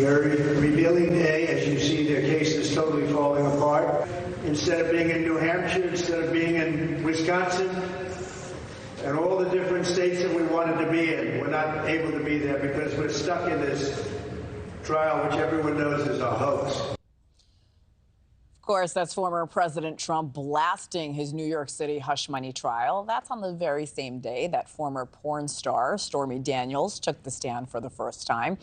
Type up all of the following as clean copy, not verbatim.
very revealing day. As you see, their case is totally falling apart. Instead of being in New Hampshire, instead of being in Wisconsin, and all the different states that we wanted to be in, we're not able to be there because we're stuck in this trial, which everyone knows is a hoax. Of course, that's former President Trump blasting his New York City hush money trial. That's on the very same day that former porn star Stormy Daniels took the stand for the first time.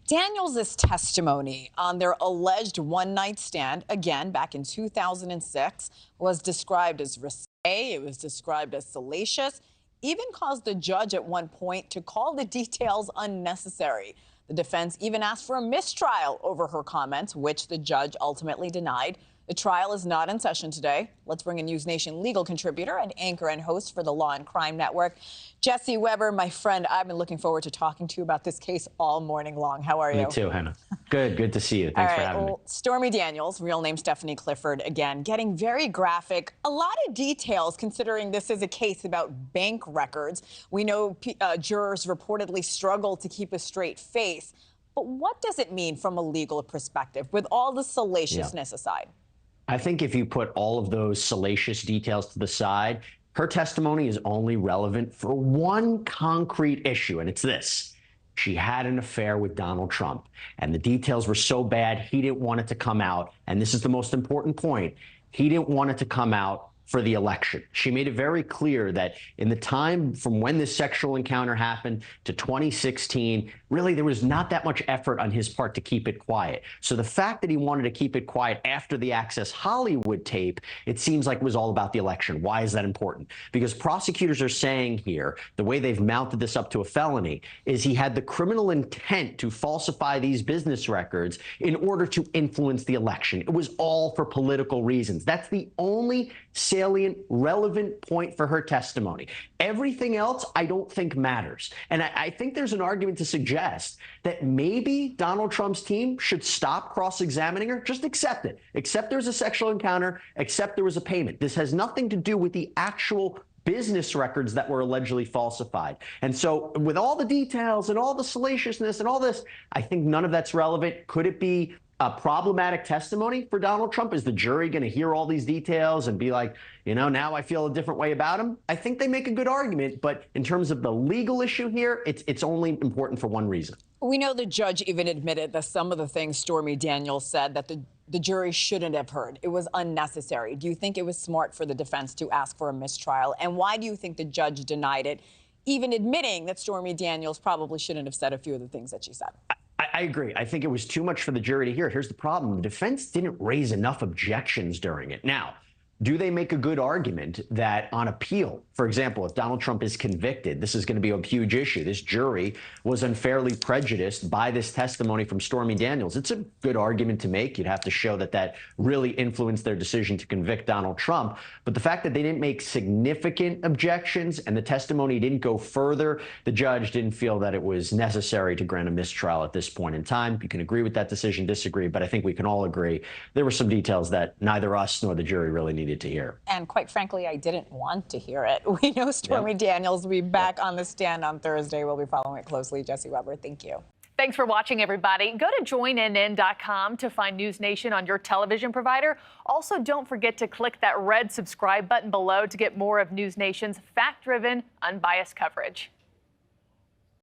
Daniels' testimony on their alleged one-night stand, again back in 2006, was described as risque. It was described as salacious, even caused the judge at one point to call the details unnecessary. The defense even asked for a mistrial over her comments, which the judge ultimately denied. The trial is not in session today. Let's bring in NewsNation legal contributor and anchor and host for the Law and Crime Network, Jesse Weber. My friend, I've been looking forward to talking to you about this case all morning long. How are you? Me too, Hannah. Good to see you. Thanks for having me. Stormy Daniels, real name Stephanie Clifford, again, getting very graphic. A lot of details, considering this is a case about bank records. We know jurors reportedly struggle to keep a straight face. But what does it mean from a legal perspective, with all the salaciousness aside? I think if you put all of those salacious details to the side, her testimony is only relevant for one concrete issue, and it's this. She had an affair with Donald Trump, and the details were so bad, he didn't want it to come out. And this is the most important point. He didn't want it to come out for the election. She made it very clear that in the time from when this sexual encounter happened to 2016, really there was not that much effort on his part to keep it quiet. So the fact that he wanted to keep it quiet after the Access Hollywood tape, it seems like it was all about the election. Why is that important? Because prosecutors are saying here, the way they've mounted this up to a felony, is he had the criminal intent to falsify these business records in order to influence the election. It was all for political reasons. That's the only salient, relevant point for her testimony. Everything else, I don't think matters. And I think there's an argument to suggest that maybe Donald Trump's team should stop cross-examining her. Just accept it. Accept there was a sexual encounter. Accept there was a payment. This has nothing to do with the actual business records that were allegedly falsified. And so with all the details and all the salaciousness and all this, I think none of that's relevant. Could it be a problematic testimony for Donald Trump? Is the jury going to hear all these details and be like, you know, now I feel a different way about him? I think they make a good argument, but in terms of the legal issue here, it's only important for one reason. We know the judge even admitted that some of the things Stormy Daniels said that the jury shouldn't have heard. It was unnecessary. Do you think it was smart for the defense to ask for a mistrial? And why do you think the judge denied it, even admitting that Stormy Daniels probably shouldn't have said a few of the things that she said? I agree. I think it was too much for the jury to hear. Here's the problem. The defense didn't raise enough objections during it. Now, do they make a good argument that on appeal, for example, if Donald Trump is convicted, this is going to be a huge issue. This jury was unfairly prejudiced by this testimony from Stormy Daniels. It's a good argument to make. You'd have to show that that really influenced their decision to convict Donald Trump. But the fact that they didn't make significant objections and the testimony didn't go further, the judge didn't feel that it was necessary to grant a mistrial at this point in time. You can agree with that decision, disagree, but I think we can all agree there were some details that neither us nor the jury really needed to hear. And quite frankly, I didn't want to hear it. We know Stormy Daniels will be back on the stand on Thursday. We'll be following it closely. Jesse Weber, thank you. Thanks for watching, everybody. Go to joinnn.com to find NewsNation on your television provider. Also, don't forget to click that red subscribe button below to get more of NewsNation's fact-driven, unbiased coverage.